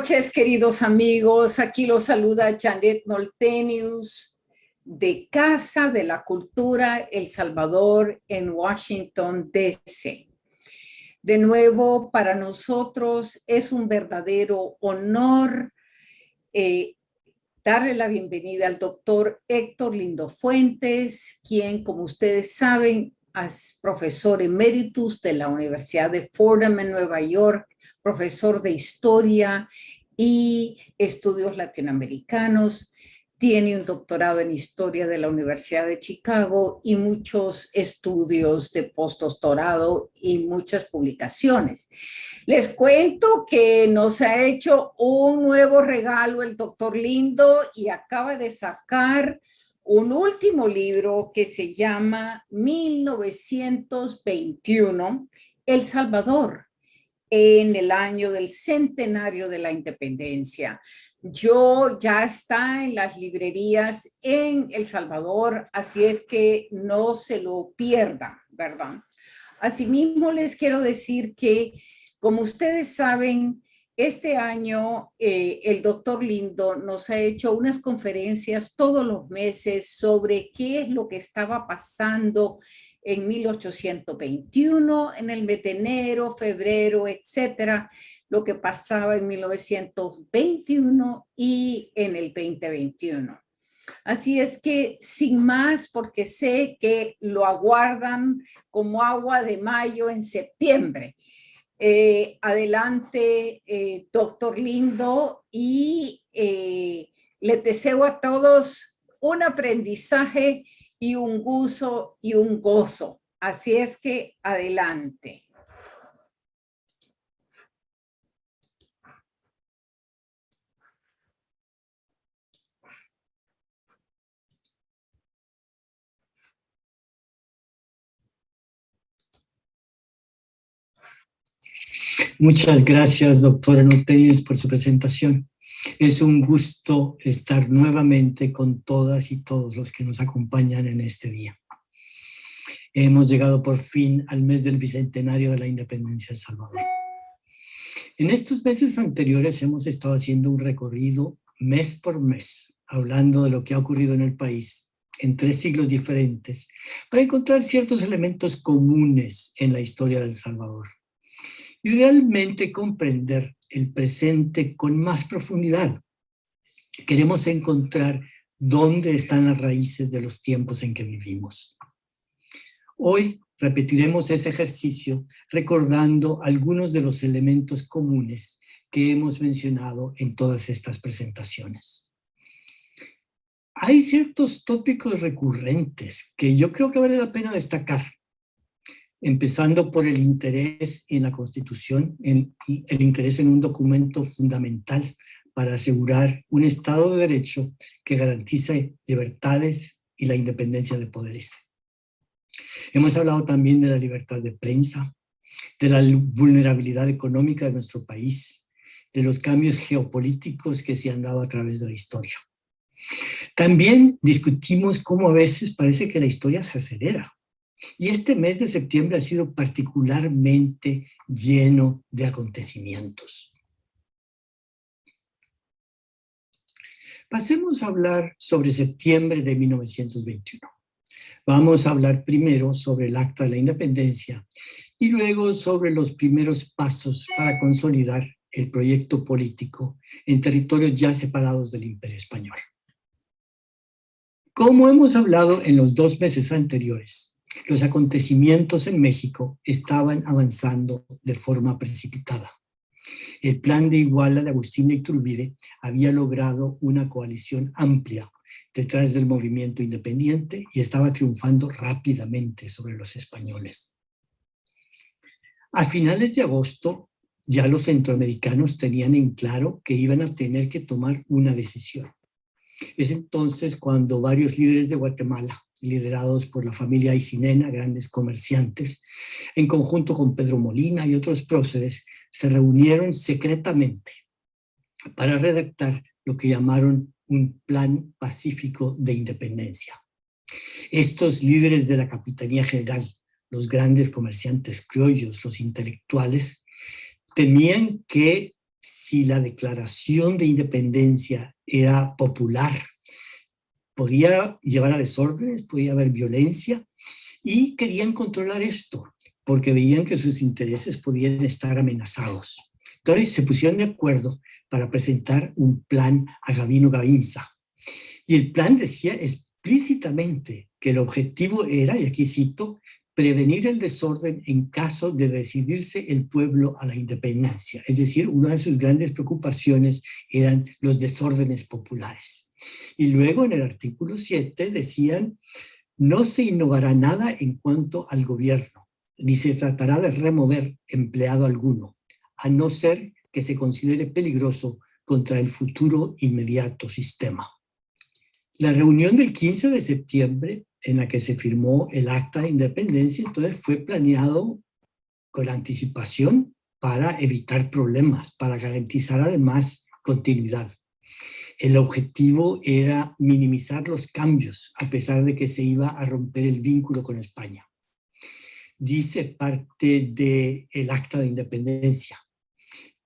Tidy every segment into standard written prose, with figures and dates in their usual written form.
noches, queridos amigos. Aquí los saluda Janet Noltenius de Casa de la Cultura El Salvador en Washington, D.C. De nuevo, para nosotros es un verdadero honor darle la bienvenida al doctor Héctor Lindo Fuentes, quien, como ustedes saben, es profesor emeritus de la Universidad de Fordham en Nueva York, profesor de Historia y Estudios Latinoamericanos. Tiene un doctorado en Historia de la Universidad de Chicago y muchos estudios de postdoctorado y muchas publicaciones. Les cuento que nos ha hecho un nuevo regalo el doctor Lindo y acaba de sacar un último libro que se llama 1921, El Salvador, en el año del centenario de la independencia. Ya está en las librerías en El Salvador, así es que no se lo pierdan, ¿verdad? Asimismo, les quiero decir que, como ustedes saben, este año el doctor Lindo nos ha hecho unas conferencias todos los meses sobre qué es lo que estaba pasando en 1821, en el mes de enero, febrero, etcétera, lo que pasaba en 1921 y en el 2021. Así es que, sin más, porque sé que lo aguardan como agua de mayo en septiembre. Adelante, doctor Lindo, y les deseo a todos un aprendizaje y un gozo. Así es que, adelante. Muchas gracias, doctora Noltenius, por su presentación. Es un gusto estar nuevamente con todas y todos los que nos acompañan en este día. Hemos llegado por fin al mes del bicentenario de la independencia de El Salvador. En estos meses anteriores hemos estado haciendo un recorrido mes por mes, hablando de lo que ha ocurrido en el país en 3 siglos diferentes, para encontrar ciertos elementos comunes en la historia de El Salvador. Y realmente comprender el presente con más profundidad. Queremos encontrar dónde están las raíces de los tiempos en que vivimos. Hoy repetiremos ese ejercicio recordando algunos de los elementos comunes que hemos mencionado en todas estas presentaciones. Hay ciertos tópicos recurrentes que yo creo que vale la pena destacar, empezando por el interés en la Constitución, el interés en un documento fundamental para asegurar un Estado de Derecho que garantice libertades y la independencia de poderes. Hemos hablado también de la libertad de prensa, de la vulnerabilidad económica de nuestro país, de los cambios geopolíticos que se han dado a través de la historia. También discutimos cómo a veces parece que la historia se acelera. Y este mes de septiembre ha sido particularmente lleno de acontecimientos. Pasemos a hablar sobre septiembre de 1921. Vamos a hablar primero sobre el Acta de la Independencia y luego sobre los primeros pasos para consolidar el proyecto político en territorios ya separados del Imperio Español. Como hemos hablado en los 2 meses anteriores, los acontecimientos en México estaban avanzando de forma precipitada. El plan de Iguala de Agustín de Iturbide había logrado una coalición amplia detrás del movimiento independiente y estaba triunfando rápidamente sobre los españoles. A finales de agosto, ya los centroamericanos tenían en claro que iban a tener que tomar una decisión. Es entonces cuando varios líderes de Guatemala, liderados por la familia Aycinena, grandes comerciantes, en conjunto con Pedro Molina y otros próceres, se reunieron secretamente para redactar lo que llamaron un plan pacífico de independencia. Estos líderes de la Capitanía General, los grandes comerciantes criollos, los intelectuales, temían que si la declaración de independencia era popular, podía llevar a desórdenes, podía haber violencia, y querían controlar esto, porque veían que sus intereses podían estar amenazados. Entonces se pusieron de acuerdo para presentar un plan a Gabino Gainza. Y el plan decía explícitamente que el objetivo era, y aquí cito, prevenir el desorden en caso de decidirse el pueblo a la independencia. Es decir, una de sus grandes preocupaciones eran los desórdenes populares. Y luego en el artículo 7 decían, no se innovará nada en cuanto al gobierno, ni se tratará de remover empleado alguno, a no ser que se considere peligroso contra el futuro inmediato sistema. La reunión del 15 de septiembre, en la que se firmó el Acta de Independencia, entonces fue planeado con anticipación para evitar problemas, para garantizar además continuidad. El objetivo era minimizar los cambios, a pesar de que se iba a romper el vínculo con España. Dice parte del Acta de Independencia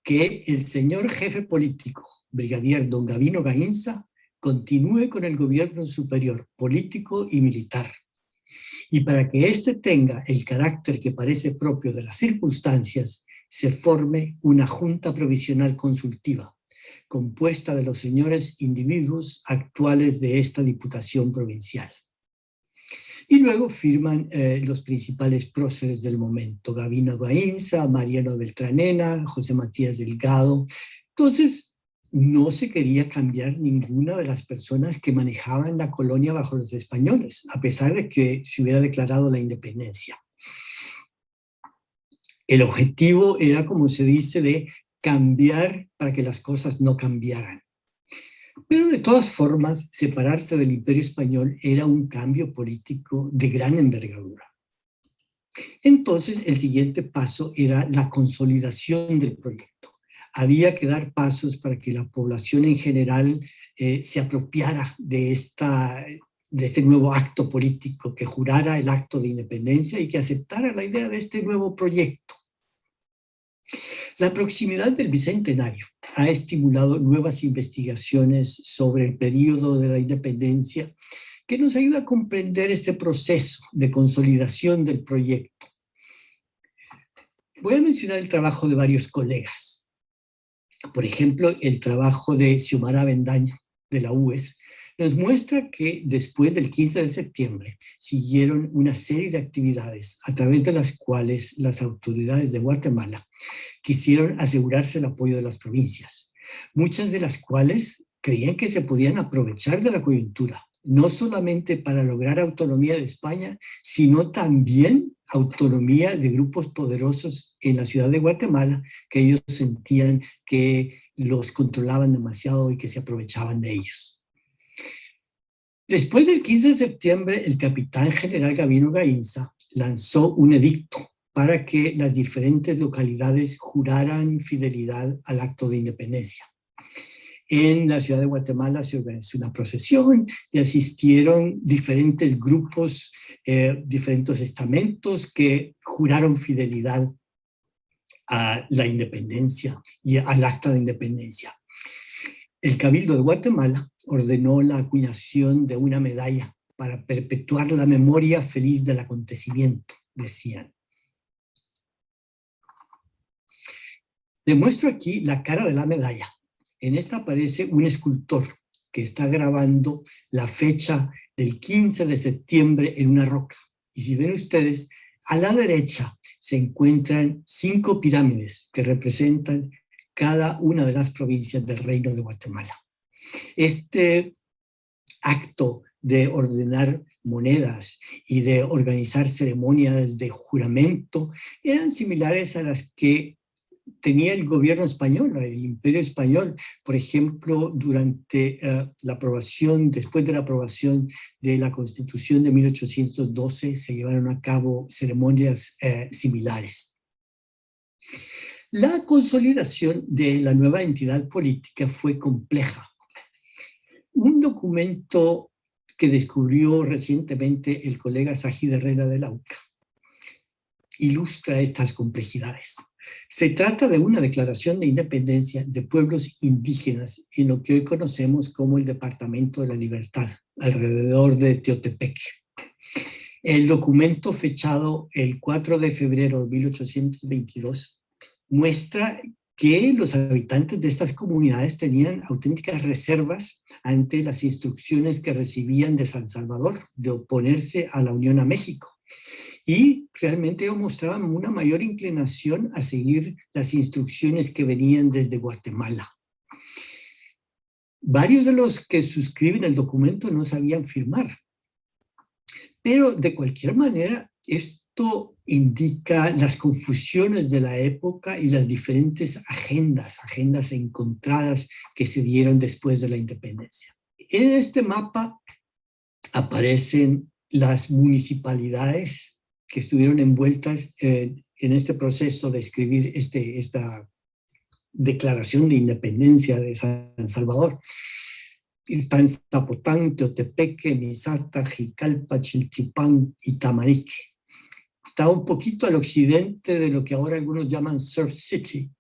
que el señor jefe político, brigadier don Gabino Gainza, continúe con el gobierno superior, político y militar. Y para que éste tenga el carácter que parece propio de las circunstancias, se forme una junta provisional consultiva, compuesta de los señores individuos actuales de esta Diputación Provincial. Y luego firman los principales próceres del momento, Gabino Gainza, Mariano Beltranena, José Matías Delgado. Entonces, no se quería cambiar ninguna de las personas que manejaban la colonia bajo los españoles, a pesar de que se hubiera declarado la independencia. El objetivo era, como se dice, de cambiar para que las cosas no cambiaran. Pero de todas formas, separarse del Imperio Español era un cambio político de gran envergadura. Entonces, el siguiente paso era la consolidación del proyecto. Había que dar pasos para que la población en general se apropiara de este nuevo acto político, que jurara el acto de independencia y que aceptara la idea de este nuevo proyecto. La proximidad del Bicentenario ha estimulado nuevas investigaciones sobre el periodo de la independencia que nos ayuda a comprender este proceso de consolidación del proyecto. Voy a mencionar el trabajo de varios colegas. Por ejemplo, el trabajo de Xiomara Bendaño, de la UES, nos muestra que después del 15 de septiembre siguieron una serie de actividades a través de las cuales las autoridades de Guatemala quisieron asegurarse el apoyo de las provincias, muchas de las cuales creían que se podían aprovechar de la coyuntura, no solamente para lograr autonomía de España, sino también autonomía de grupos poderosos en la ciudad de Guatemala, que ellos sentían que los controlaban demasiado y que se aprovechaban de ellos. Después del 15 de septiembre, el capitán general Gabino Gainza lanzó un edicto para que las diferentes localidades juraran fidelidad al acto de independencia. En la ciudad de Guatemala se organizó una procesión y asistieron diferentes grupos, diferentes estamentos que juraron fidelidad a la independencia y al acta de independencia. El Cabildo de Guatemala ordenó la acuñación de una medalla para perpetuar la memoria feliz del acontecimiento, decían. Demuestro aquí la cara de la medalla. En esta aparece un escultor que está grabando la fecha del 15 de septiembre en una roca. Y si ven ustedes, a la derecha se encuentran 5 pirámides que representan cada una de las provincias del Reino de Guatemala. Este acto de ordenar monedas y de organizar ceremonias de juramento eran similares a las que tenía el gobierno español, el Imperio Español. Por ejemplo, durante la aprobación, después de la aprobación de la Constitución de 1812, se llevaron a cabo ceremonias similares. La consolidación de la nueva entidad política fue compleja. Un documento que descubrió recientemente el colega Sajid Herrera de la UCA ilustra estas complejidades. Se trata de una declaración de independencia de pueblos indígenas en lo que hoy conocemos como el Departamento de la Libertad, alrededor de Teotepec. El documento fechado el 4 de febrero de 1822 muestra que los habitantes de estas comunidades tenían auténticas reservas ante las instrucciones que recibían de San Salvador de oponerse a la Unión a México. Y realmente ellos mostraban una mayor inclinación a seguir las instrucciones que venían desde Guatemala. Varios de los que suscriben el documento no sabían firmar, pero de cualquier manera esto indica las confusiones de la época y las diferentes agendas encontradas que se dieron después de la independencia. En este mapa aparecen las municipalidades que estuvieron envueltas en este proceso de escribir esta declaración de independencia de San Salvador. Están Zapotán, Teotepeque, Misata, Jicalpa, Chilquipán y Tamarique. Está un poquito al occidente de lo que ahora algunos llaman Surf City.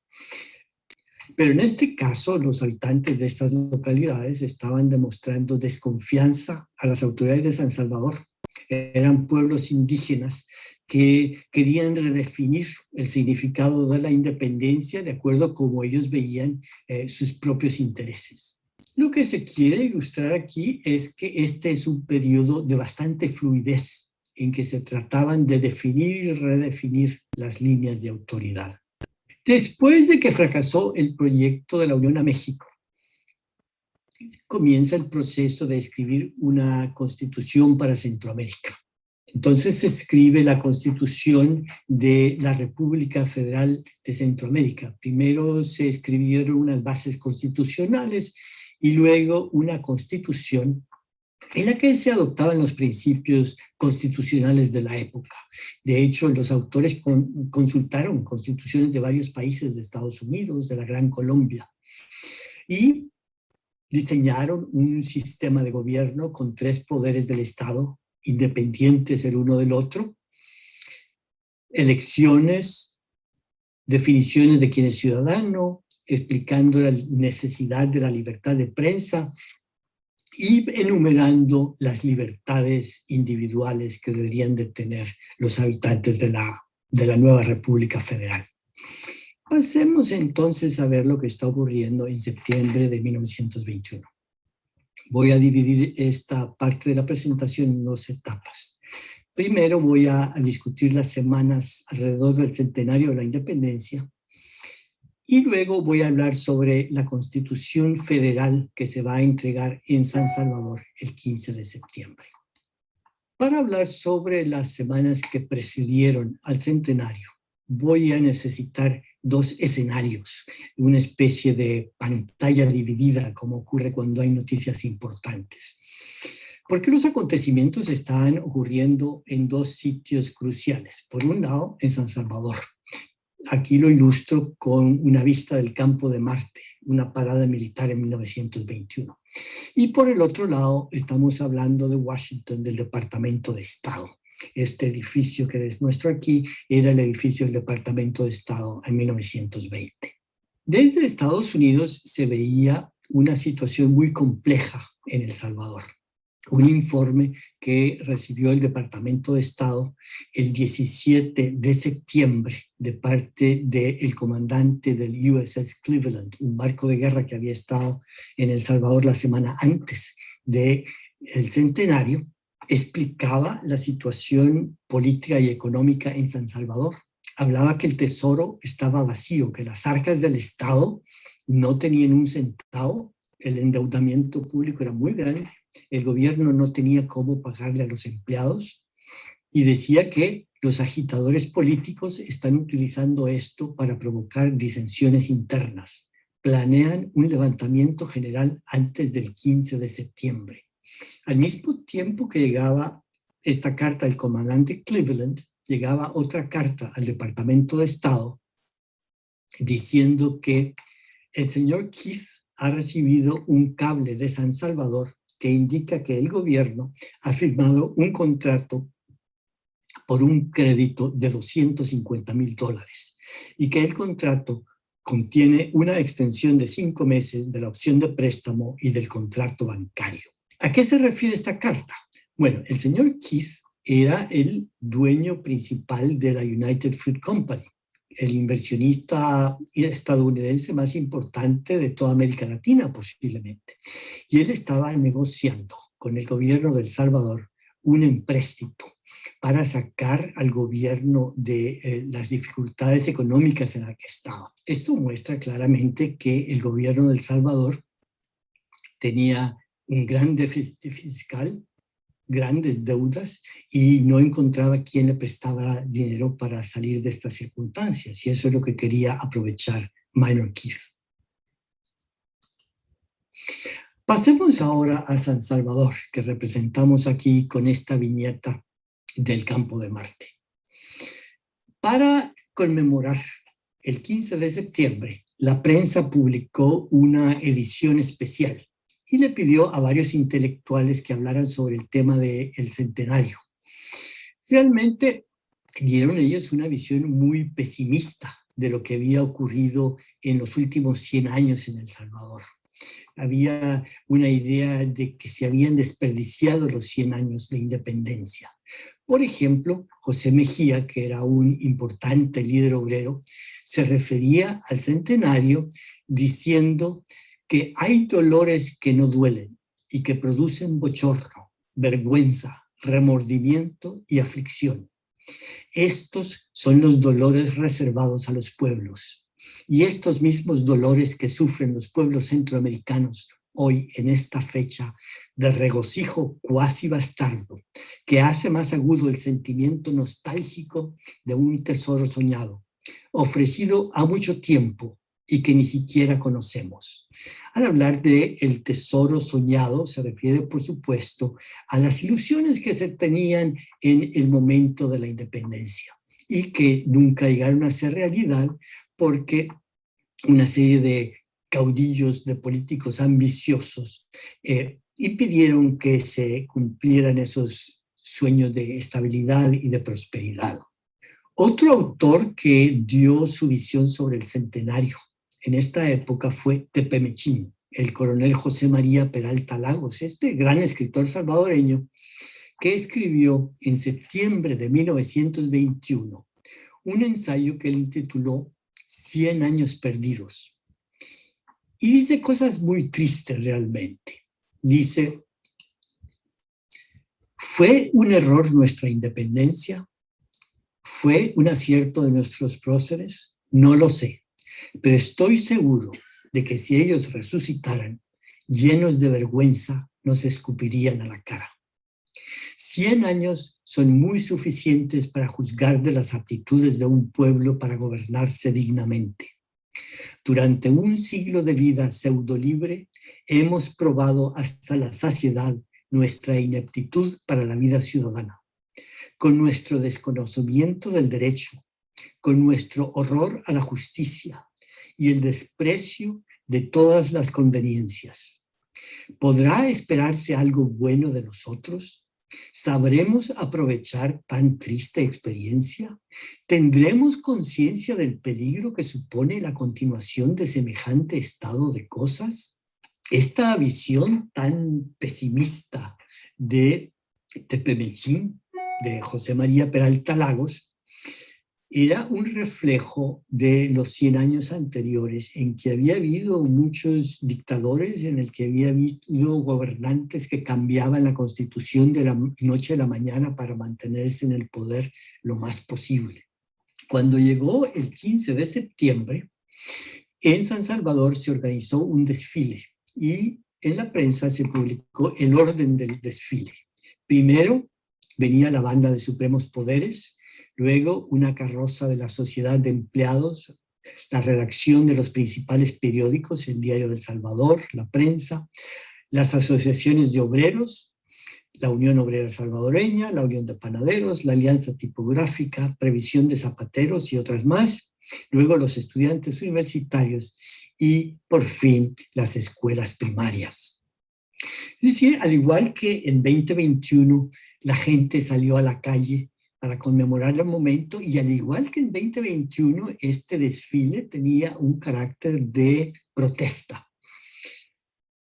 Pero en este caso, los habitantes de estas localidades estaban demostrando desconfianza a las autoridades de San Salvador. Eran pueblos indígenas que querían redefinir el significado de la independencia de acuerdo a cómo ellos veían sus propios intereses. Lo que se quiere ilustrar aquí es que este es un periodo de bastante fluidez en que se trataban de definir y redefinir las líneas de autoridad. Después de que fracasó el proyecto de la Unión a México, comienza el proceso de escribir una constitución para Centroamérica. Entonces se escribe la Constitución de la República Federal de Centroamérica. Primero se escribieron unas bases constitucionales y luego una constitución en la que se adoptaban los principios constitucionales de la época. De hecho, los autores consultaron constituciones de varios países de Estados Unidos, de la Gran Colombia, y diseñaron un sistema de gobierno con 3 poderes del Estado, independientes el uno del otro, elecciones, definiciones de quién es ciudadano, explicando la necesidad de la libertad de prensa y enumerando las libertades individuales que deberían de tener los habitantes de la nueva República Federal. Pasemos entonces a ver lo que está ocurriendo en septiembre de 1921. Voy a dividir esta parte de la presentación en 2 etapas. Primero voy a discutir las semanas alrededor del centenario de la independencia y luego voy a hablar sobre la Constitución Federal que se va a entregar en San Salvador el 15 de septiembre. Para hablar sobre las semanas que precedieron al centenario, voy a necesitar 2 escenarios, una especie de pantalla dividida, como ocurre cuando hay noticias importantes. Porque los acontecimientos están ocurriendo en 2 sitios cruciales. Por un lado, en San Salvador. Aquí lo ilustro con una vista del campo de Marte, una parada militar en 1921. Y por el otro lado, estamos hablando de Washington, del Departamento de Estado. Este edificio que les muestro aquí era el edificio del Departamento de Estado en 1920. Desde Estados Unidos se veía una situación muy compleja en El Salvador. Un informe que recibió el Departamento de Estado el 17 de septiembre de parte del comandante del USS Cleveland, un barco de guerra que había estado en El Salvador la semana antes del centenario, explicaba la situación política y económica en San Salvador. Hablaba que el tesoro estaba vacío, que las arcas del Estado no tenían un centavo, el endeudamiento público era muy grande, el gobierno no tenía cómo pagarle a los empleados y decía que los agitadores políticos están utilizando esto para provocar disensiones internas. Planean un levantamiento general antes del 15 de septiembre. Al mismo tiempo que llegaba esta carta del comandante Cleveland, llegaba otra carta al Departamento de Estado diciendo que el señor Keith ha recibido un cable de San Salvador que indica que el gobierno ha firmado un contrato por un crédito de $250,000. y que el contrato contiene una extensión de 5 meses de la opción de préstamo y del contrato bancario. ¿A qué se refiere esta carta? Bueno, el señor Keith era el dueño principal de la United Fruit Company, el inversionista estadounidense más importante de toda América Latina, posiblemente. Y él estaba negociando con el gobierno de El Salvador un empréstito para sacar al gobierno de las dificultades económicas en las que estaba. Esto muestra claramente que el gobierno de El Salvador tenía un gran déficit fiscal, grandes deudas, y no encontraba quién le prestaba dinero para salir de estas circunstancias. Y eso es lo que quería aprovechar Minor Keith. Pasemos ahora a San Salvador, que representamos aquí con esta viñeta del campo de Marte. Para conmemorar el 15 de septiembre, la prensa publicó una edición especial y le pidió a varios intelectuales que hablaran sobre el tema del centenario. Realmente dieron ellos una visión muy pesimista de lo que había ocurrido en los últimos 100 años en El Salvador. Había una idea de que se habían desperdiciado los 100 años de independencia. Por ejemplo, José Mejía, que era un importante líder obrero, se refería al centenario diciendo que hay dolores que no duelen y que producen bochorno, vergüenza, remordimiento y aflicción. Estos son los dolores reservados a los pueblos. Y estos mismos dolores que sufren los pueblos centroamericanos hoy en esta fecha de regocijo cuasi bastardo, que hace más agudo el sentimiento nostálgico de un tesoro soñado, ofrecido a mucho tiempo y que ni siquiera conocemos. Al hablar de el tesoro soñado, se refiere, por supuesto, a las ilusiones que se tenían en el momento de la independencia y que nunca llegaron a ser realidad porque una serie de caudillos, de políticos ambiciosos, impidieron que se cumplieran esos sueños de estabilidad y de prosperidad. Otro autor que dio su visión sobre el centenario en esta época fue Tepemechín, el coronel José María Peralta Lagos, este gran escritor salvadoreño que escribió en septiembre de 1921 un ensayo que él intituló 100 años perdidos. Y dice cosas muy tristes realmente. Dice, ¿fue un error nuestra independencia? ¿Fue un acierto de nuestros próceres? No lo sé, pero estoy seguro de que si ellos resucitaran, llenos de vergüenza, nos escupirían a la cara. 100 años son muy suficientes para juzgar de las aptitudes de un pueblo para gobernarse dignamente. Durante un siglo de vida pseudolibre, hemos probado hasta la saciedad nuestra ineptitud para la vida ciudadana. Con nuestro desconocimiento del derecho, con nuestro horror a la justicia y el desprecio de todas las conveniencias. ¿Podrá esperarse algo bueno de nosotros? ¿Sabremos aprovechar tan triste experiencia? ¿Tendremos conciencia del peligro que supone la continuación de semejante estado de cosas? Esta visión tan pesimista de Tepemechín, de José María Peralta Lagos, era un reflejo de los 100 años anteriores en que había habido muchos dictadores, en el que había habido gobernantes que cambiaban la constitución de la noche a la mañana para mantenerse en el poder lo más posible. Cuando llegó el 15 de septiembre, en San Salvador se organizó un desfile y en la prensa se publicó el orden del desfile. Primero venía la banda de Supremos Poderes, luego una carroza de la Sociedad de Empleados, la redacción de los principales periódicos, el Diario del Salvador, la prensa, las asociaciones de obreros, la Unión Obrera Salvadoreña, la Unión de Panaderos, la Alianza Tipográfica, Previsión de Zapateros y otras más, luego los estudiantes universitarios y, por fin, las escuelas primarias. Es decir, al igual que en 2021 la gente salió a la calle para conmemorar el momento, y al igual que en 2021, este desfile tenía un carácter de protesta.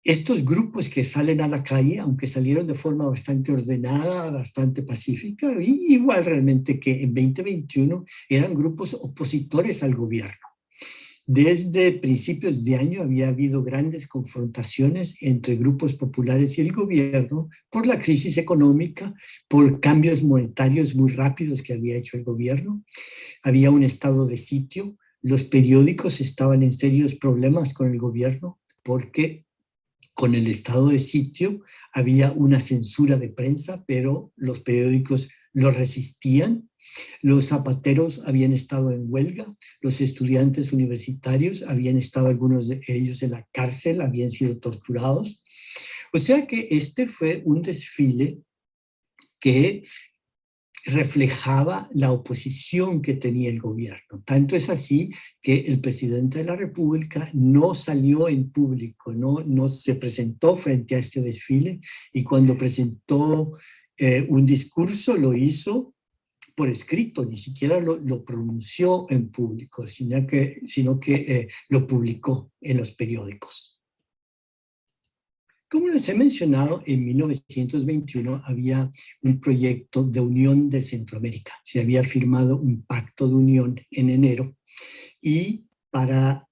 Estos grupos que salen a la calle, aunque salieron de forma bastante ordenada, bastante pacífica, igual realmente que en 2021 eran grupos opositores al gobierno. Desde principios de año había habido grandes confrontaciones entre grupos populares y el gobierno por la crisis económica, por cambios monetarios muy rápidos que había hecho el gobierno. Había un estado de sitio, los periódicos estaban en serios problemas con el gobierno porque con el estado de sitio había una censura de prensa, pero los periódicos lo resistían. Los zapateros habían estado en huelga, los estudiantes universitarios habían estado algunos de ellos en la cárcel, habían sido torturados. O sea que este fue un desfile que reflejaba la oposición que tenía el gobierno. Tanto es así que el presidente de la República no salió en público, no se presentó frente a este desfile, y cuando presentó un discurso lo hizo por escrito, ni siquiera lo pronunció en público, sino que lo publicó en los periódicos. Como les he mencionado, en 1921 había un proyecto de unión de Centroamérica. Se había firmado un pacto de unión en enero, y para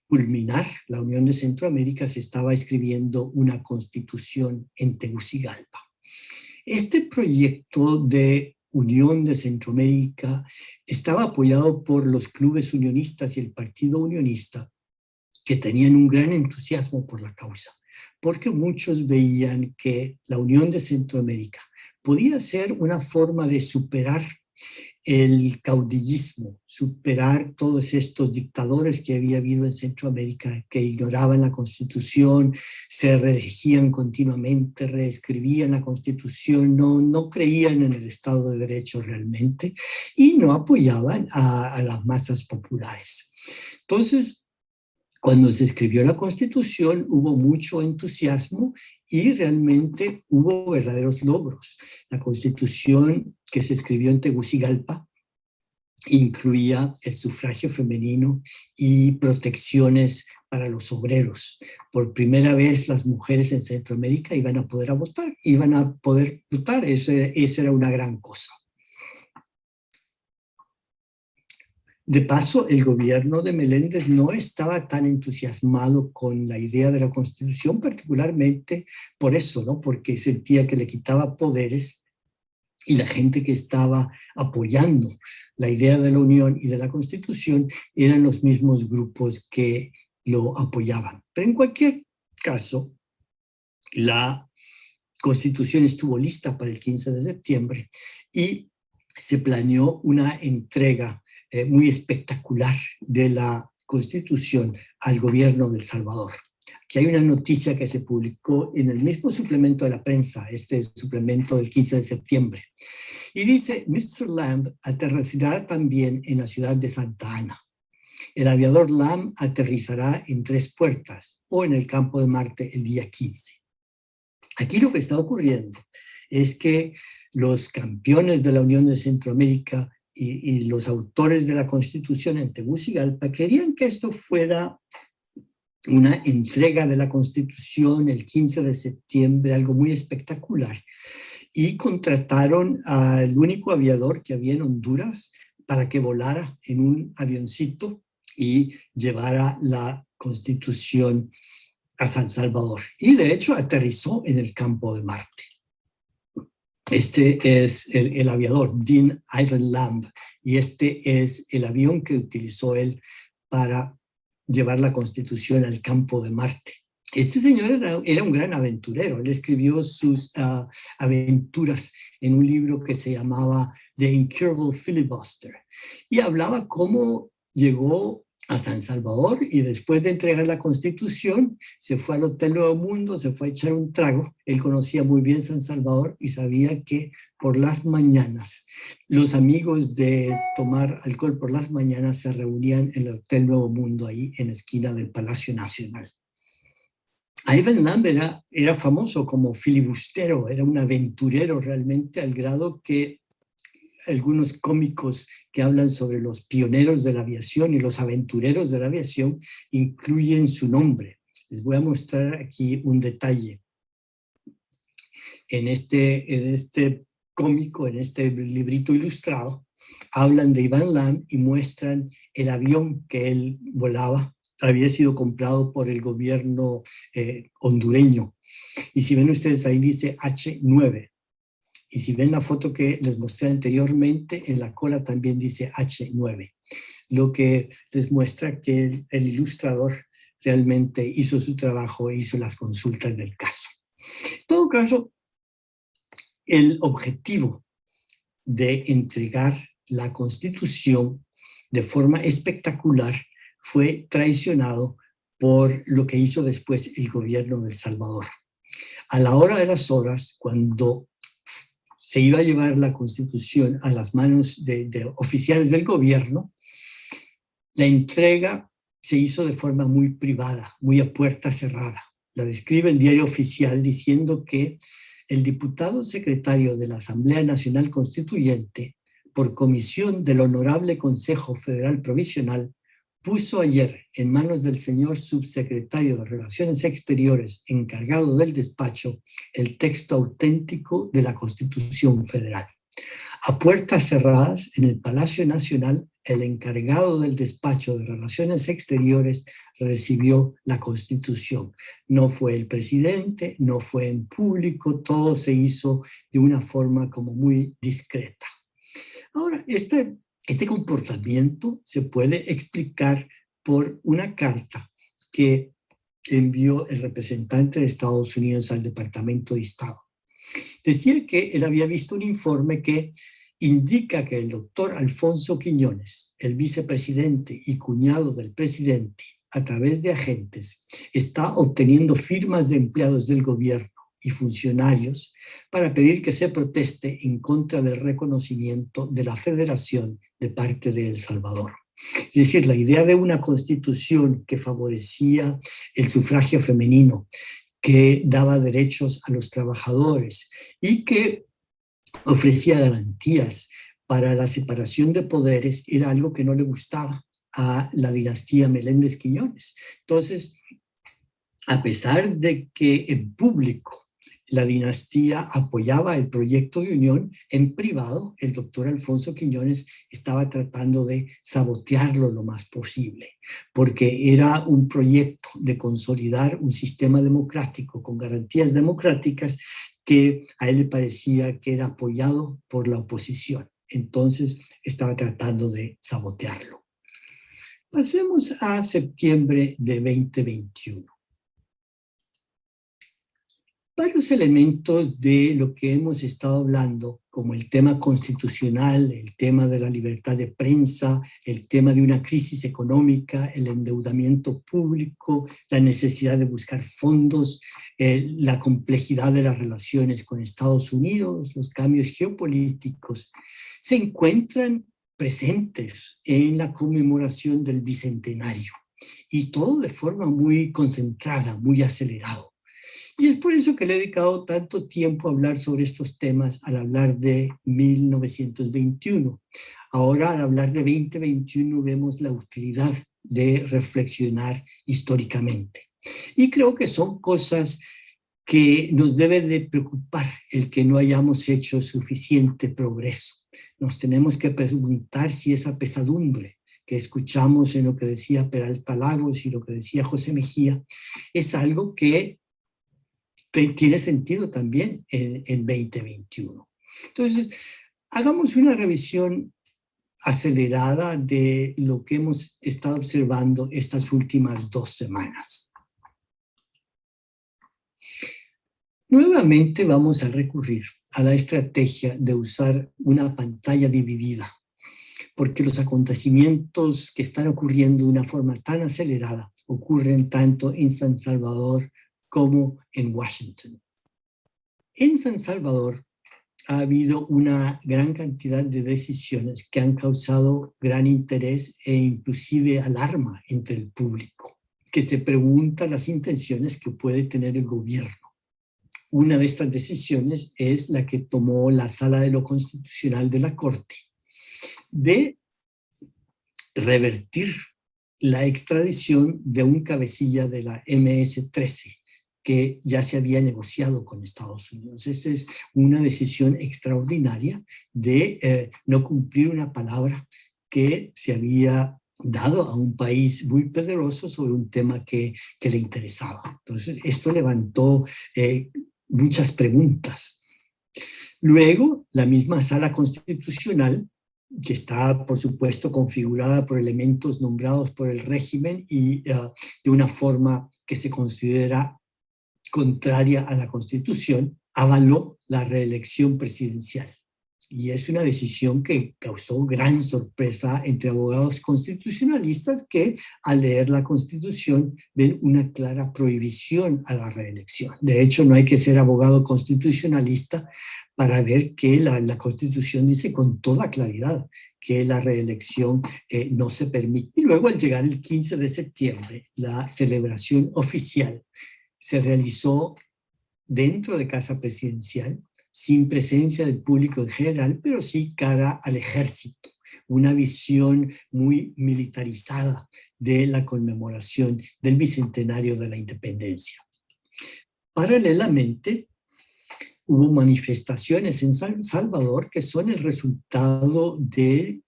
culminar la unión de Centroamérica se estaba escribiendo una constitución en Tegucigalpa. Este proyecto de unión de Centroamérica estaba apoyado por los clubes unionistas y el Partido Unionista, que tenían un gran entusiasmo por la causa, porque muchos veían que la unión de Centroamérica podía ser una forma de superar el caudillismo, superar todos estos dictadores que había habido en Centroamérica, que ignoraban la Constitución, se reelegían continuamente, reescribían la Constitución, no creían en el Estado de Derecho realmente, y no apoyaban a las masas populares. Entonces, cuando se escribió la Constitución hubo mucho entusiasmo y realmente hubo verdaderos logros. La Constitución que se escribió en Tegucigalpa incluía el sufragio femenino y protecciones para los obreros. Por primera vez las mujeres en Centroamérica iban a poder votar, esa era una gran cosa. De paso, el gobierno de Meléndez no estaba tan entusiasmado con la idea de la Constitución, particularmente por eso, ¿no? Porque sentía que le quitaba poderes, y la gente que estaba apoyando la idea de la Unión y de la Constitución eran los mismos grupos que lo apoyaban. Pero en cualquier caso, la Constitución estuvo lista para el 15 de septiembre y se planeó una entrega muy espectacular de la Constitución al gobierno de El Salvador. Aquí hay una noticia que se publicó en el mismo suplemento de la prensa, este suplemento del 15 de septiembre, y dice: Mr. Lamb aterrizará también en la ciudad de Santa Ana. El aviador Lamb aterrizará en Tres Puertas o en el campo de Marte el día 15. Aquí lo que está ocurriendo es que los campeones de la Unión de Centroamérica y los autores de la Constitución en Tegucigalpa querían que esto fuera una entrega de la Constitución el 15 de septiembre, algo muy espectacular, y contrataron al único aviador que había en Honduras para que volara en un avioncito y llevara la Constitución a San Salvador. Y de hecho aterrizó en el campo de Marte. Este es el aviador, Dean Ivan Lamb, y este es el avión que utilizó él para llevar la Constitución al campo de Marte. Este señor era un gran aventurero. Él escribió sus aventuras en un libro que se llamaba The Incurable Filibuster, y hablaba cómo llegó a San Salvador y después de entregar la Constitución se fue al Hotel Nuevo Mundo, se fue a echar un trago. Él conocía muy bien San Salvador y sabía que por las mañanas los amigos de tomar alcohol por las mañanas se reunían en el Hotel Nuevo Mundo, ahí en la esquina del Palacio Nacional. Ivan Lamb era famoso como filibustero, era un aventurero realmente, al grado que algunos cómicos que hablan sobre los pioneros de la aviación y los aventureros de la aviación incluyen su nombre. Les voy a mostrar aquí un detalle. En este cómico, en este librito ilustrado, hablan de Ivan Lam y muestran el avión que él volaba. Había sido comprado por el gobierno hondureño. Y si ven ustedes, ahí dice H9. Y si ven la foto que les mostré anteriormente, en la cola también dice H9. Lo que les muestra que el ilustrador realmente hizo su trabajo e hizo las consultas del caso. En todo caso, el objetivo de entregar la Constitución de forma espectacular fue traicionado por lo que hizo después el gobierno de El Salvador. A la hora de las horas, cuando se iba a llevar la Constitución a las manos de oficiales del gobierno, la entrega se hizo de forma muy privada, muy a puerta cerrada. La describe el Diario Oficial diciendo que el diputado secretario de la Asamblea Nacional Constituyente, por comisión del Honorable Consejo Federal Provisional, puso ayer en manos del señor subsecretario de Relaciones Exteriores, encargado del despacho, el texto auténtico de la Constitución Federal. A puertas cerradas, en el Palacio Nacional, el encargado del despacho de Relaciones Exteriores recibió la Constitución. No fue el presidente, no fue en público, todo se hizo de una forma como muy discreta. Ahora, este comportamiento se puede explicar por una carta que envió el representante de Estados Unidos al Departamento de Estado. Decía que él había visto un informe que indica que el doctor Alfonso Quiñones, el vicepresidente y cuñado del presidente, a través de agentes, está obteniendo firmas de empleados del gobierno y funcionarios para pedir que se proteste en contra del reconocimiento de la federación de parte de El Salvador. Es decir, la idea de una constitución que favorecía el sufragio femenino, que daba derechos a los trabajadores y que ofrecía garantías para la separación de poderes, era algo que no le gustaba a la dinastía Meléndez Quiñones. Entonces, a pesar de que en público la dinastía apoyaba el proyecto de unión, en privado el doctor Alfonso Quiñones estaba tratando de sabotearlo lo más posible, porque era un proyecto de consolidar un sistema democrático con garantías democráticas que a él le parecía que era apoyado por la oposición. Entonces estaba tratando de sabotearlo. Pasemos a septiembre de 2021. Varios elementos de lo que hemos estado hablando, como el tema constitucional, el tema de la libertad de prensa, el tema de una crisis económica, el endeudamiento público, la necesidad de buscar fondos, la complejidad de las relaciones con Estados Unidos, los cambios geopolíticos, se encuentran presentes en la conmemoración del Bicentenario, y todo de forma muy concentrada, muy acelerado. Y es por eso que le he dedicado tanto tiempo a hablar sobre estos temas al hablar de 1921. Ahora, al hablar de 2021, vemos la utilidad de reflexionar históricamente. Y creo que son cosas que nos debe de preocupar el que no hayamos hecho suficiente progreso. Nos tenemos que preguntar si esa pesadumbre que escuchamos en lo que decía Peralta Lagos y lo que decía José Mejía es algo que tiene sentido también en 2021. Entonces, hagamos una revisión acelerada de lo que hemos estado observando estas últimas 2 semanas. Nuevamente vamos a recurrir a la estrategia de usar una pantalla dividida, porque los acontecimientos que están ocurriendo de una forma tan acelerada ocurren tanto en San Salvador como en Washington. En San Salvador ha habido una gran cantidad de decisiones que han causado gran interés e inclusive alarma entre el público, que se pregunta las intenciones que puede tener el gobierno. una de estas decisiones es la que tomó la Sala de lo Constitucional de la Corte de revertir la extradición de un cabecilla de la MS-13 que ya se había negociado con Estados Unidos. Esa es una decisión extraordinaria de no cumplir una palabra que se había dado a un país muy poderoso sobre un tema que le interesaba. Entonces, esto levantó muchas preguntas. Luego, la misma Sala Constitucional, que está, por supuesto, configurada por elementos nombrados por el régimen y de una forma que se considera contraria a la Constitución, avaló la reelección presidencial. Y es una decisión que causó gran sorpresa entre abogados constitucionalistas que, al leer la Constitución, ven una clara prohibición a la reelección. De hecho, no hay que ser abogado constitucionalista para ver que la Constitución dice con toda claridad que la reelección no se permite. Y luego, al llegar el 15 de septiembre, la celebración oficial se realizó dentro de Casa Presidencial, sin presencia del público en general, pero sí cara al ejército, una visión muy militarizada de la conmemoración del Bicentenario de la Independencia. Paralelamente, hubo manifestaciones en San Salvador que son el resultado de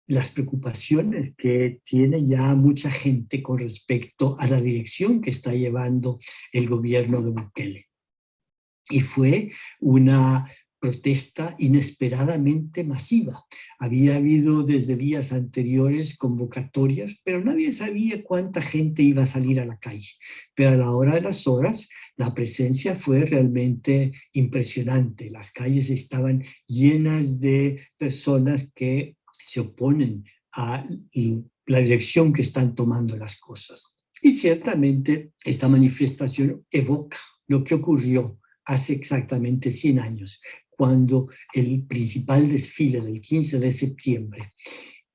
las preocupaciones que tiene ya mucha gente con respecto a la dirección que está llevando el gobierno de Bukele. Y fue una protesta inesperadamente masiva. Había habido desde días anteriores convocatorias, pero nadie sabía cuánta gente iba a salir a la calle. Pero a la hora de las horas, la presencia fue realmente impresionante. Las calles estaban llenas de personas que se oponen a la dirección que están tomando las cosas. Y ciertamente esta manifestación evoca lo que ocurrió hace exactamente 100 años, cuando el principal desfile del 15 de septiembre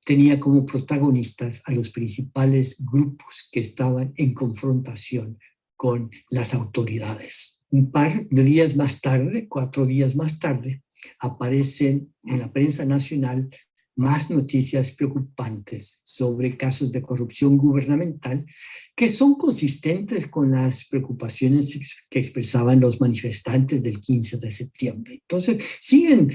tenía como protagonistas a los principales grupos que estaban en confrontación con las autoridades. Un par de días más tarde, 4 días más tarde, aparecen en la prensa nacional más noticias preocupantes sobre casos de corrupción gubernamental que son consistentes con las preocupaciones que expresaban los manifestantes del 15 de septiembre. Entonces, siguen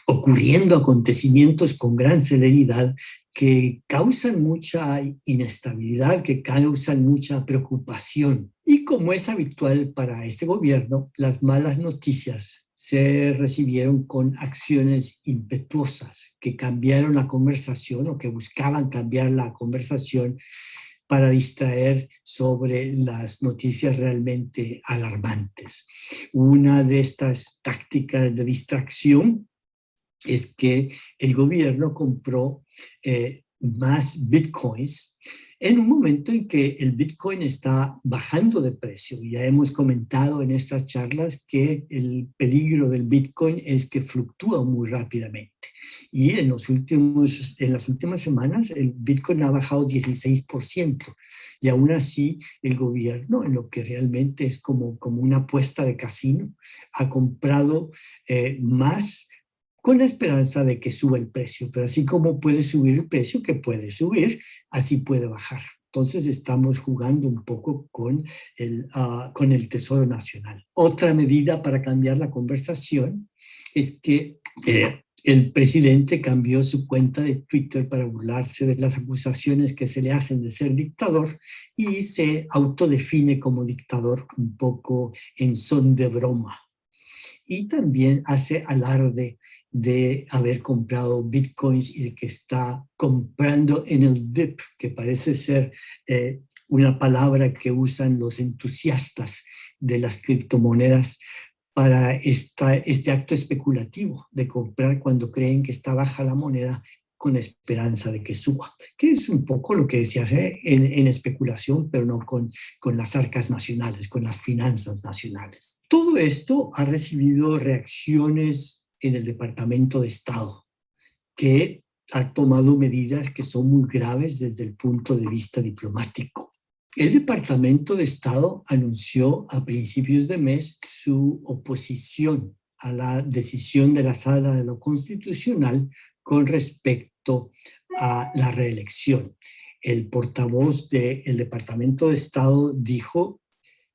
ocurriendo acontecimientos con gran celeridad que causan mucha inestabilidad, que causan mucha preocupación. Y como es habitual para este gobierno, las malas noticias se recibieron con acciones impetuosas que cambiaron la conversación o que buscaban cambiar la conversación para distraer sobre las noticias realmente alarmantes. Una de estas tácticas de distracción es que el gobierno compró más bitcoins en un momento en que el Bitcoin está bajando de precio. Ya hemos comentado en estas charlas que el peligro del Bitcoin es que fluctúa muy rápidamente. Y en las últimas semanas el Bitcoin ha bajado 16%. Y aún así el gobierno, en lo que realmente es como una apuesta de casino, ha comprado más con la esperanza de que suba el precio, pero así como puede subir el precio, que puede subir, así puede bajar. Entonces estamos jugando un poco con el Tesoro Nacional. Otra medida para cambiar la conversación es que el presidente cambió su cuenta de Twitter para burlarse de las acusaciones que se le hacen de ser dictador y se autodefine como dictador un poco en son de broma. Y también hace alarde de haber comprado bitcoins y de que está comprando en el dip, que parece ser una palabra que usan los entusiastas de las criptomonedas para este acto especulativo de comprar cuando creen que está baja la moneda con esperanza de que suba, que es un poco lo que se hace en especulación, pero no con las arcas nacionales, con las finanzas nacionales. Todo esto ha recibido reacciones en el Departamento de Estado, que ha tomado medidas que son muy graves desde el punto de vista diplomático. El Departamento de Estado anunció a principios de mes su oposición a la decisión de la Sala de lo Constitucional con respecto a la reelección. El portavoz del Departamento de Estado dijo: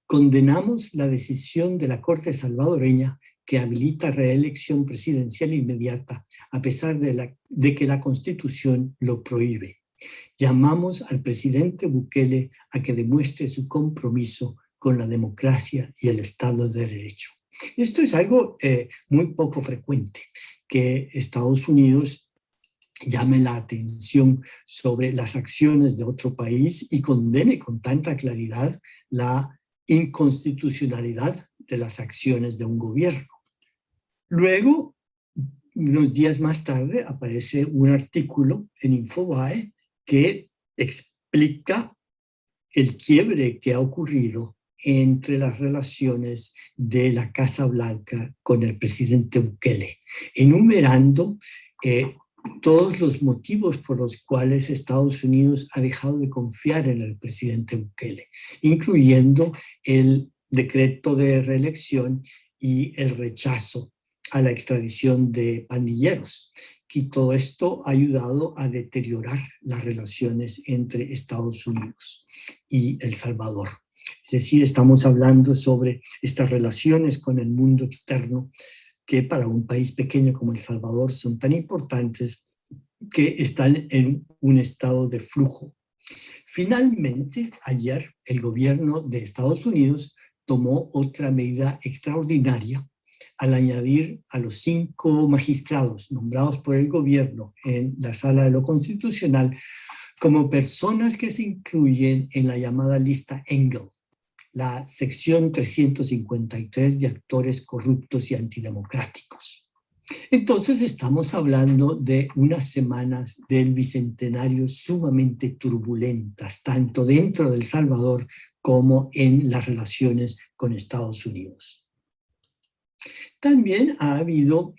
condenamos la decisión de la Corte salvadoreña que habilita reelección presidencial inmediata, a pesar de que la Constitución lo prohíbe. Llamamos al presidente Bukele a que demuestre su compromiso con la democracia y el Estado de Derecho. Esto es algo muy poco frecuente, que Estados Unidos llame la atención sobre las acciones de otro país y condene con tanta claridad la inconstitucionalidad de las acciones de un gobierno. Luego, unos días más tarde, aparece un artículo en Infobae que explica el quiebre que ha ocurrido entre las relaciones de la Casa Blanca con el presidente Bukele, enumerando todos los motivos por los cuales Estados Unidos ha dejado de confiar en el presidente Bukele, incluyendo el decreto de reelección y el rechazo a la extradición de pandilleros. Y todo esto ha ayudado a deteriorar las relaciones entre Estados Unidos y El Salvador. Es decir, estamos hablando sobre estas relaciones con el mundo externo que para un país pequeño como El Salvador son tan importantes, que están en un estado de flujo. Finalmente, ayer el gobierno de Estados Unidos tomó otra medida extraordinaria al añadir a los 5 magistrados nombrados por el gobierno en la Sala de lo Constitucional como personas que se incluyen en la llamada lista Engel, la sección 353 de actores corruptos y antidemocráticos. Entonces estamos hablando de unas semanas del bicentenario sumamente turbulentas, tanto dentro de El Salvador como en las relaciones con Estados Unidos. También ha habido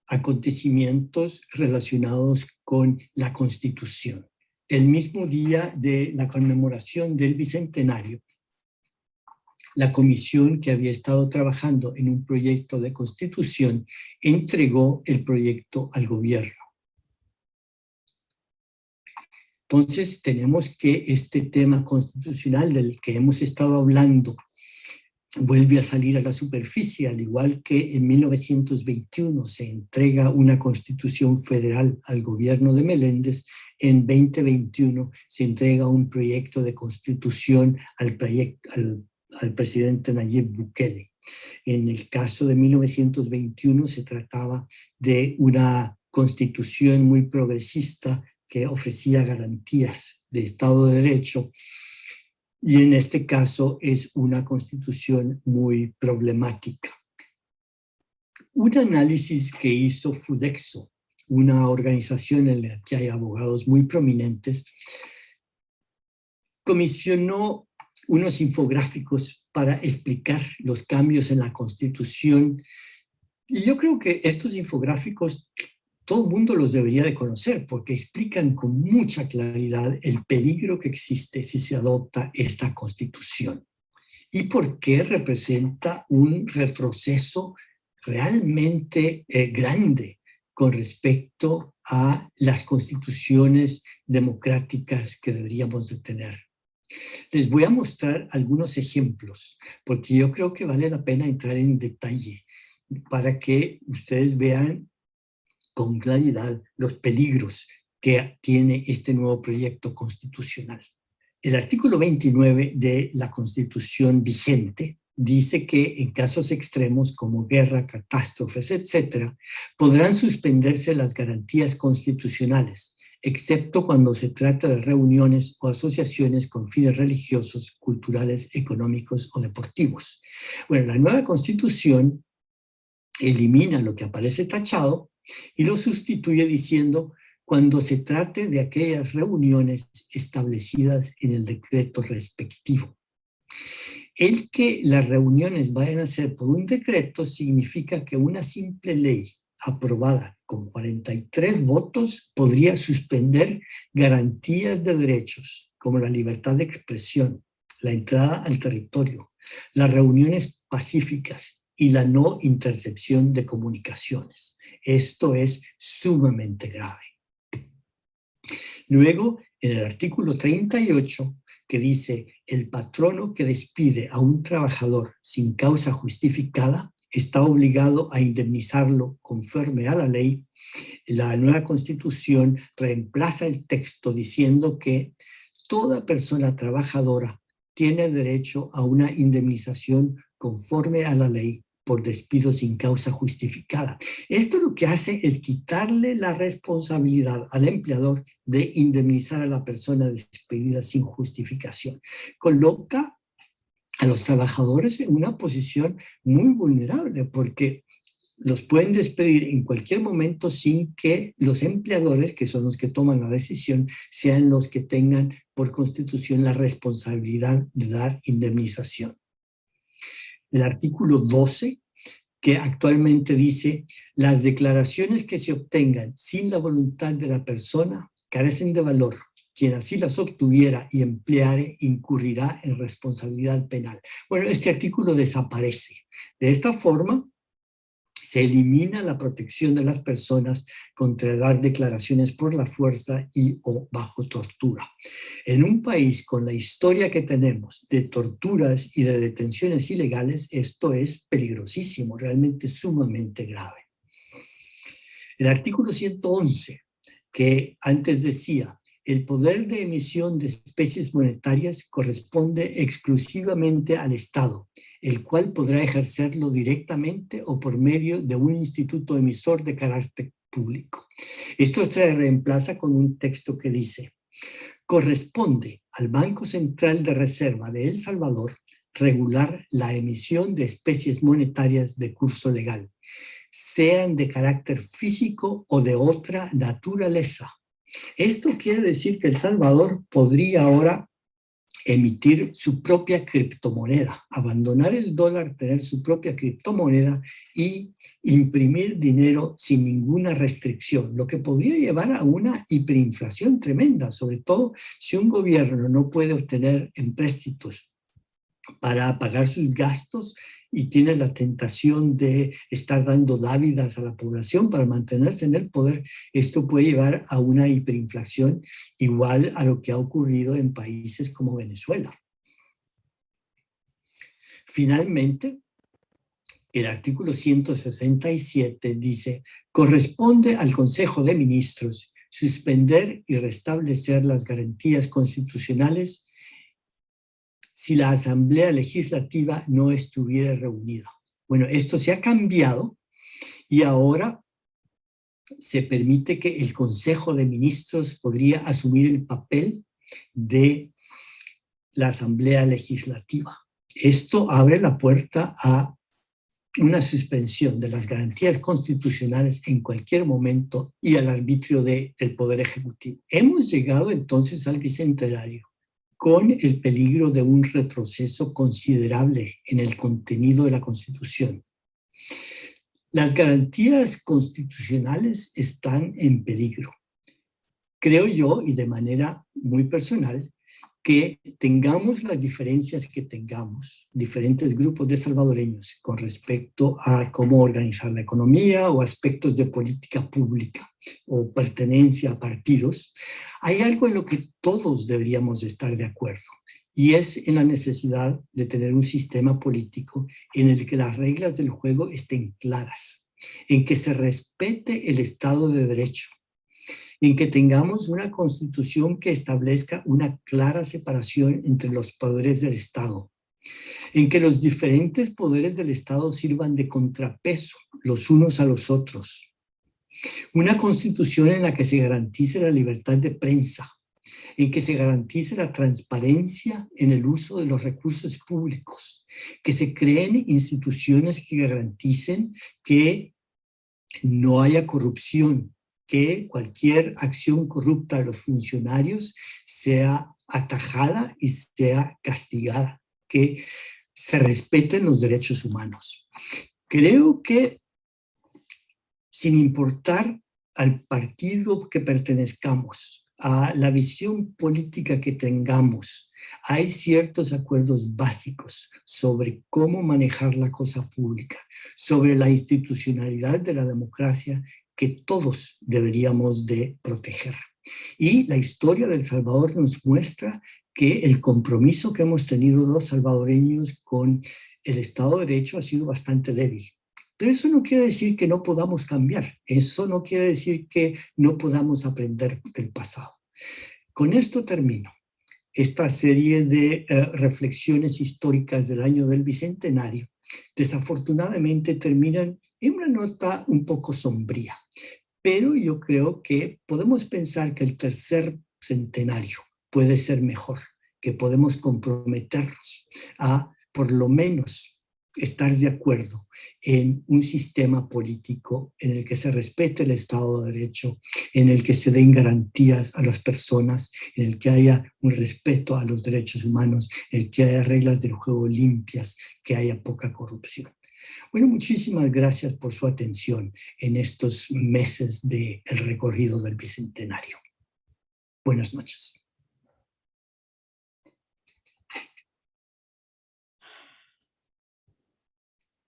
acontecimientos relacionados con la Constitución. El mismo día de la conmemoración del bicentenario, la comisión que había estado trabajando en un proyecto de constitución entregó el proyecto al gobierno. Entonces tenemos que este tema constitucional del que hemos estado hablando vuelve a salir a la superficie, al igual que en 1921 se entrega una constitución federal al gobierno de Meléndez, en 2021 se entrega un proyecto de constitución al presidente Nayib Bukele. En el caso de 1921 se trataba de una constitución muy progresista que ofrecía garantías de Estado de Derecho, y en este caso es una constitución muy problemática. Un análisis que hizo Fudexo, una organización en la que hay abogados muy prominentes, comisionó unos infográficos para explicar los cambios en la Constitución. Y yo creo que estos infográficos todo el mundo los debería de conocer porque explican con mucha claridad el peligro que existe si se adopta esta Constitución y por qué representa un retroceso realmente grande con respecto a las constituciones democráticas que deberíamos de tener. Les voy a mostrar algunos ejemplos, porque yo creo que vale la pena entrar en detalle para que ustedes vean con claridad los peligros que tiene este nuevo proyecto constitucional. El artículo 29 de la Constitución vigente dice que en casos extremos como guerra, catástrofes, etc., podrán suspenderse las garantías constitucionales, excepto cuando se trata de reuniones o asociaciones con fines religiosos, culturales, económicos o deportivos. Bueno, la nueva Constitución elimina lo que aparece tachado y lo sustituye diciendo cuando se trate de aquellas reuniones establecidas en el decreto respectivo. El que las reuniones vayan a ser por un decreto significa que una simple ley aprobada con 43 votos podría suspender garantías de derechos como la libertad de expresión, la entrada al territorio, las reuniones pacíficas y la no intercepción de comunicaciones. Esto es sumamente grave. Luego, en el artículo 38, que dice, el patrono que despide a un trabajador sin causa justificada está obligado a indemnizarlo conforme a la ley. La nueva Constitución reemplaza el texto diciendo que toda persona trabajadora tiene derecho a una indemnización conforme a la ley por despido sin causa justificada. Esto lo que hace es quitarle la responsabilidad al empleador de indemnizar a la persona despedida sin justificación. Coloca a los trabajadores en una posición muy vulnerable porque los pueden despedir en cualquier momento sin que los empleadores, que son los que toman la decisión, sean los que tengan por constitución la responsabilidad de dar indemnización. El artículo 12, que actualmente dice, las declaraciones que se obtengan sin la voluntad de la persona carecen de valor. Quien así las obtuviera y empleare incurrirá en responsabilidad penal. Bueno, este artículo desaparece. De esta forma, se elimina la protección de las personas contra dar declaraciones por la fuerza y o bajo tortura. En un país con la historia que tenemos de torturas y de detenciones ilegales, esto es peligrosísimo, realmente sumamente grave. El artículo 111, que antes decía, el poder de emisión de especies monetarias corresponde exclusivamente al Estado, el cual podrá ejercerlo directamente o por medio de un instituto emisor de carácter público. Esto se reemplaza con un texto que dice, corresponde al Banco Central de Reserva de El Salvador regular la emisión de especies monetarias de curso legal, sean de carácter físico o de otra naturaleza. Esto quiere decir que El Salvador podría ahora emitir su propia criptomoneda, abandonar el dólar, tener su propia criptomoneda y imprimir dinero sin ninguna restricción, lo que podría llevar a una hiperinflación tremenda, sobre todo si un gobierno no puede obtener empréstitos para pagar sus gastos y tiene la tentación de estar dando dávidas a la población para mantenerse en el poder, esto puede llevar a una hiperinflación igual a lo que ha ocurrido en países como Venezuela. Finalmente, el artículo 167 dice, corresponde al Consejo de Ministros suspender y restablecer las garantías constitucionales si la Asamblea Legislativa no estuviera reunida. Bueno, esto se ha cambiado y ahora se permite que el Consejo de Ministros podría asumir el papel de la Asamblea Legislativa. Esto abre la puerta a una suspensión de las garantías constitucionales en cualquier momento y al arbitrio del Poder Ejecutivo. Hemos llegado entonces al bicentenario con el peligro de un retroceso considerable en el contenido de la Constitución. Las garantías constitucionales están en peligro. Creo yo, y de manera muy personal, que tengamos las diferencias que tengamos, diferentes grupos de salvadoreños, con respecto a cómo organizar la economía o aspectos de política pública o pertenencia a partidos, hay algo en lo que todos deberíamos estar de acuerdo, y es en la necesidad de tener un sistema político en el que las reglas del juego estén claras, en que se respete el Estado de Derecho, en que tengamos una constitución que establezca una clara separación entre los poderes del Estado, en que los diferentes poderes del Estado sirvan de contrapeso los unos a los otros, una constitución en la que se garantice la libertad de prensa, en que se garantice la transparencia en el uso de los recursos públicos, que se creen instituciones que garanticen que no haya corrupción, que cualquier acción corrupta de los funcionarios sea atajada y sea castigada, que se respeten los derechos humanos. Creo que sin importar al partido que pertenezcamos, a la visión política que tengamos, hay ciertos acuerdos básicos sobre cómo manejar la cosa pública, sobre la institucionalidad de la democracia que todos deberíamos de proteger. Y la historia de El Salvador nos muestra que el compromiso que hemos tenido los salvadoreños con el Estado de Derecho ha sido bastante débil. Pero eso no quiere decir que no podamos cambiar, eso no quiere decir que no podamos aprender del pasado. Con esto termino esta serie de reflexiones históricas del año del Bicentenario. Desafortunadamente terminan en una nota un poco sombría, pero yo creo que podemos pensar que el tercer centenario puede ser mejor, que podemos comprometernos a por lo menos estar de acuerdo en un sistema político en el que se respete el Estado de Derecho, en el que se den garantías a las personas, en el que haya un respeto a los derechos humanos, en el que haya reglas del juego limpias, que haya poca corrupción. Bueno, muchísimas gracias por su atención en estos meses del recorrido del Bicentenario. Buenas noches.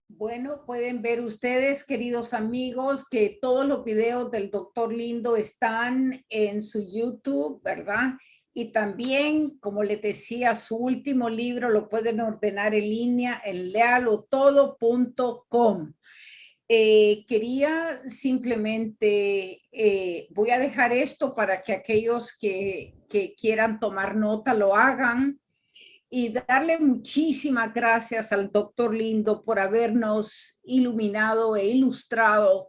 Bueno, pueden ver ustedes, queridos amigos, que todos los videos del doctor Lindo están en su YouTube, ¿verdad? Y también, como les decía, su último libro lo pueden ordenar en línea en lealotodo.com. Quería simplemente, voy a dejar esto para que aquellos que quieran tomar nota lo hagan. Y darle muchísimas gracias al doctor Lindo por habernos iluminado e ilustrado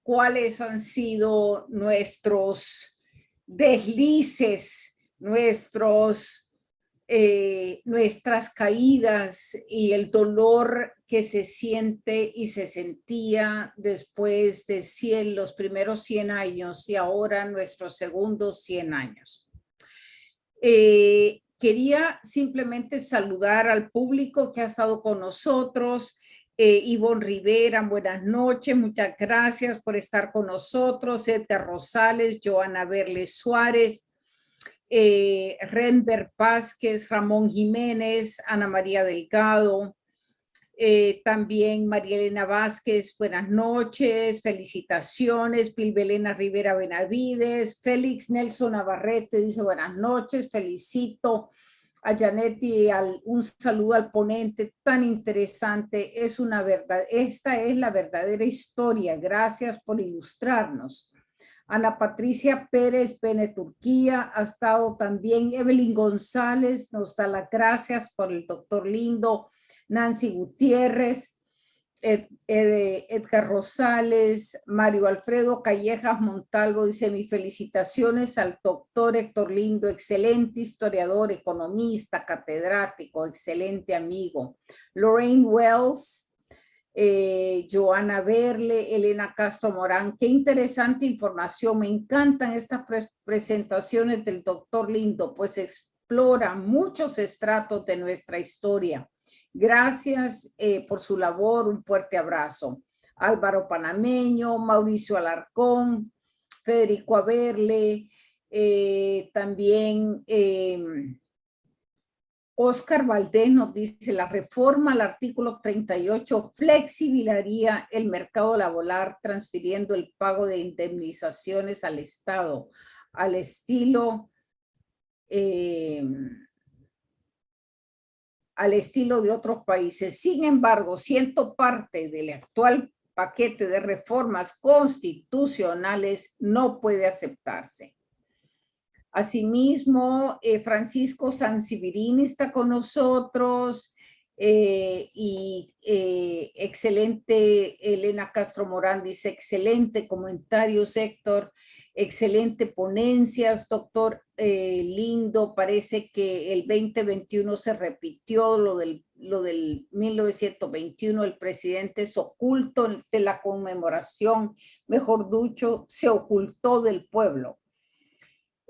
cuáles han sido nuestros deslices, nuestras caídas y el dolor que se siente y se sentía después de los primeros 100 años y ahora nuestros segundos 100 años. Quería simplemente saludar al público que ha estado con nosotros. Ivonne Rivera, buenas noches, muchas gracias por estar con nosotros. Edgar Rosales, Joana Berle Suárez, Renber Vázquez, Ramón Jiménez, Ana María Delgado, también María Elena Vázquez, buenas noches, felicitaciones. Pilbelena Rivera Benavides, Félix Nelson Navarrete dice buenas noches, felicito a Janet y un saludo al ponente tan interesante. Es una verdad, esta es la verdadera historia. Gracias por ilustrarnos. Ana Patricia Pérez Bene Turquía ha estado también. Evelyn González nos da las gracias por el doctor Lindo. Nancy Gutiérrez, Edgar Rosales, Mario Alfredo Callejas Montalvo dice mis felicitaciones al doctor Héctor Lindo, excelente historiador, economista, catedrático, excelente amigo. Lorraine Wells, Joana Berle, Elena Castro Morán, qué interesante información, me encantan estas presentaciones del doctor Lindo, pues explora muchos estratos de nuestra historia. Gracias por su labor, un fuerte abrazo. Álvaro Panameño, Mauricio Alarcón, Federico Averle, también Oscar Valdés nos dice, la reforma al artículo 38 flexibilizaría el mercado laboral transfiriendo el pago de indemnizaciones al Estado, al estilo de otros países. Sin embargo, siendo parte del actual paquete de reformas constitucionales, no puede aceptarse. Asimismo, Francisco Sancivirini está con nosotros y excelente, Elena Castro Morán dice, excelente comentarios, Héctor, excelente ponencias, doctor Lindo, parece que el 2021 se repitió lo del 1921, el presidente se ocultó de la conmemoración, mejor dicho, se ocultó del pueblo.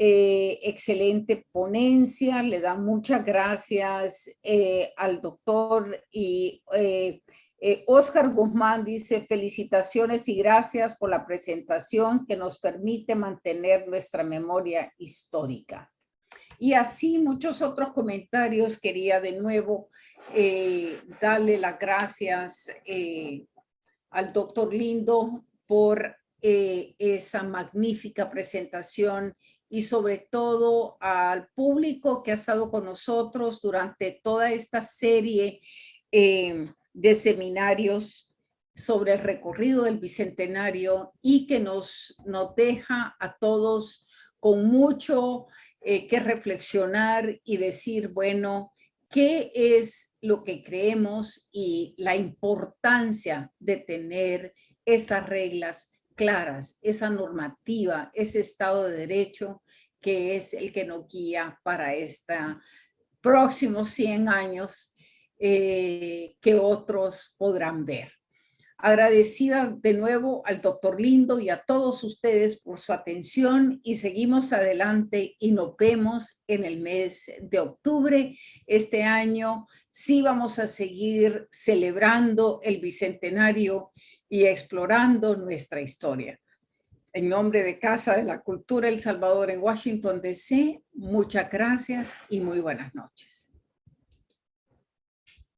Excelente ponencia, le dan muchas gracias al doctor y Oscar Guzmán dice, felicitaciones y gracias por la presentación que nos permite mantener nuestra memoria histórica. Y así muchos otros comentarios. Quería de nuevo darle las gracias al doctor Lindo por esa magnífica presentación y sobre todo al público que ha estado con nosotros durante toda esta serie de seminarios sobre el recorrido del Bicentenario y que nos deja a todos con mucho que reflexionar y decir, bueno, ¿qué es lo que creemos y la importancia de tener esas reglas claras, esa normativa, ese Estado de Derecho que es el que nos guía para estos próximos 100 años que otros podrán ver? Agradecida de nuevo al doctor Lindo y a todos ustedes por su atención y seguimos adelante y nos vemos en el mes de octubre. Este año sí vamos a seguir celebrando el Bicentenario y explorando nuestra historia. En nombre de Casa de la Cultura El Salvador en Washington, D.C., muchas gracias y muy buenas noches.